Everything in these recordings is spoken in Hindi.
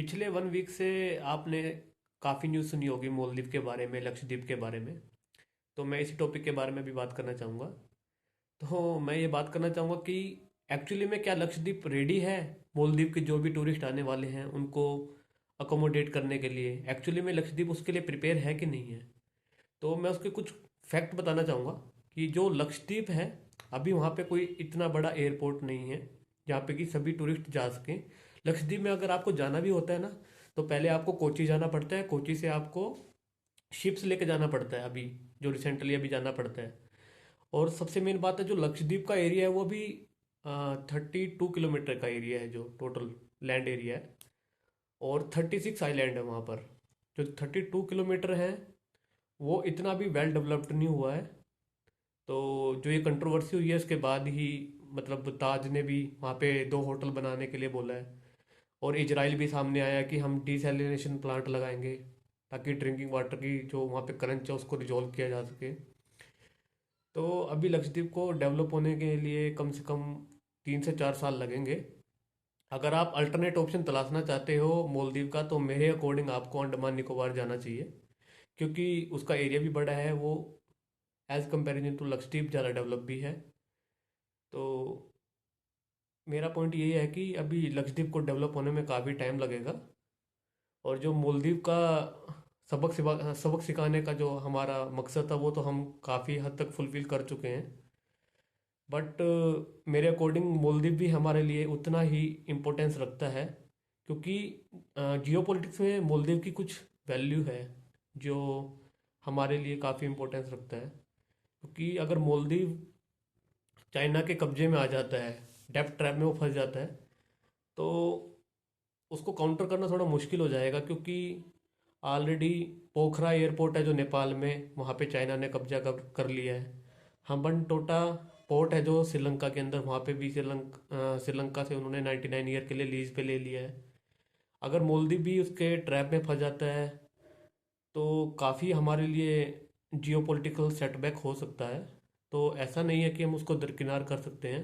पिछले 1 वीक से आपने काफ़ी न्यूज़ सुनी होगी मालदीव के बारे में, लक्षद्वीप के बारे में। तो मैं इसी टॉपिक के बारे में भी बात करना चाहूँगा। तो मैं ये बात करना चाहूँगा कि एक्चुअली में क्या लक्षद्वीप रेडी है मालदीव के जो भी टूरिस्ट आने वाले हैं उनको अकोमोडेट करने के लिए। एक्चुअली में लक्षद्वीप उसके लिए प्रिपेयर है कि नहीं है। तो मैं उसके कुछ फैक्ट बताना चाहूँगा कि जो लक्षद्वीप है, अभी वहाँ पे कोई इतना बड़ा एयरपोर्ट नहीं है जहाँ पे कि सभी टूरिस्ट जा सकें। लक्षद्वीप में अगर आपको जाना भी होता है ना, तो पहले आपको कोची जाना पड़ता है। कोची से आपको शिप्स लेके जाना पड़ता है, अभी जो रिसेंटली अभी जाना पड़ता है। और सबसे मेन बात है, जो लक्षद्वीप का एरिया है वो भी 32 किलोमीटर का एरिया है, जो टोटल लैंड एरिया है। और 36 आइलैंड है वहाँ पर। जो 32 किलोमीटर है वो इतना भी वेल डेवलप्ड नहीं हुआ है। तो जो ये कंट्रोवर्सी हुई है उसके बाद ही मतलब ताज ने भी वहाँ पे 2 होटल बनाने के लिए बोला है। और इजराइल भी सामने आया कि हम डिसैलिनेशन प्लांट लगाएंगे ताकि ड्रिंकिंग वाटर की जो वहाँ पे करंट है उसको रिजॉल्व किया जा सके। तो अभी लक्षद्वीप को डेवलप होने के लिए कम से कम 3 से 4 साल लगेंगे। अगर आप अल्टरनेट ऑप्शन तलाशना चाहते हो मालदीव का, तो मेरे अकॉर्डिंग आपको अंडमान निकोबार जाना चाहिए, क्योंकि उसका एरिया भी बड़ा है वो। एज कंपेरिजन टू लक्षद्वीप ज़्यादा डेवलप भी है। तो मेरा पॉइंट ये है कि अभी लक्षद्वीप को डेवलप होने में काफ़ी टाइम लगेगा। और जो मालदीव का सबक सिखाने का जो हमारा मकसद था वो तो हम काफ़ी हद तक फुलफिल कर चुके हैं। बट मेरे अकॉर्डिंग मालदीव भी हमारे लिए उतना ही इम्पोर्टेंस रखता है, क्योंकि जियो पॉलिटिक्स में मालदीव की कुछ वैल्यू है जो हमारे लिए काफ़ी इम्पोर्टेंस रखता है। क्योंकि अगर मालदीव चाइना के कब्जे में आ जाता है, डेप्ट ट्रैप में वो फंस जाता है, तो उसको काउंटर करना थोड़ा मुश्किल हो जाएगा। क्योंकि ऑलरेडी पोखरा एयरपोर्ट है जो नेपाल में, वहाँ पे चाइना ने कब्जा कर लिया है। हम्बनटोटा पोर्ट है जो श्रीलंका के अंदर, वहाँ पे भी श्रीलंका से उन्होंने 99 ईयर के लिए लीज पे ले लिया है। अगर मालदीव भी उसके ट्रैप में फंस जाता है तो काफ़ी हमारे लिए जियोपॉलिटिकल सेटबैक हो सकता है। तो ऐसा नहीं है कि हम उसको दरकिनार कर सकते हैं,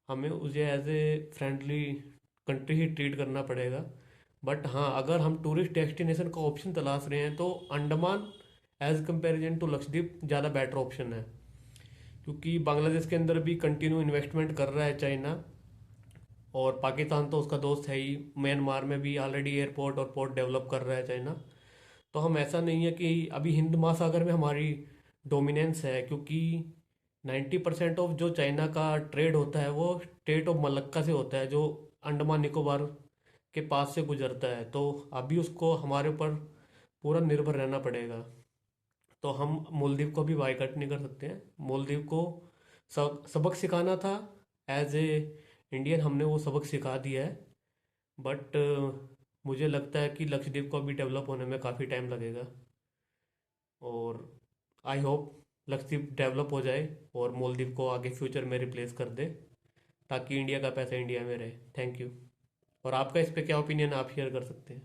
हमें उसे एज ए फ्रेंडली कंट्री ही ट्रीट करना पड़ेगा। बट हाँ, अगर हम टूरिस्ट डेस्टिनेशन का ऑप्शन तलाश रहे हैं तो Andaman as comparison to Lakshadweep ज़्यादा बेटर ऑप्शन है। क्योंकि बांग्लादेश के अंदर भी कंटिन्यू इन्वेस्टमेंट कर रहा है चाइना, और पाकिस्तान तो उसका दोस्त है ही। म्यांमार में भी ऑलरेडी एयरपोर्ट और पोर्ट डेवलप कर रहा है चाइना। तो हम ऐसा नहीं है कि अभी हिंद महासागर में हमारी डोमिनेंस है, क्योंकि 90% ऑफ जो चाइना का ट्रेड होता है वो स्टेट ऑफ मलक्का से होता है, जो अंडमान निकोबार के पास से गुजरता है। तो अभी उसको हमारे ऊपर पूरा निर्भर रहना पड़ेगा। तो हम मालदीव को भी बायकॉट नहीं कर सकते हैं। मालदीव को सबक सिखाना था। एज ए इंडियन हमने वो सबक सिखा दिया है। बट मुझे लगता है कि लक्षद्वीप को अभी डेवलप होने में काफ़ी टाइम लगेगा। और आई होप लक्षद्वीप डेवलप हो जाए और मालदीव को आगे फ्यूचर में रिप्लेस कर दे, ताकि इंडिया का पैसा इंडिया में रहे। Thank you. और आपका इस पे क्या ओपिनियन आप शेयर कर सकते हैं।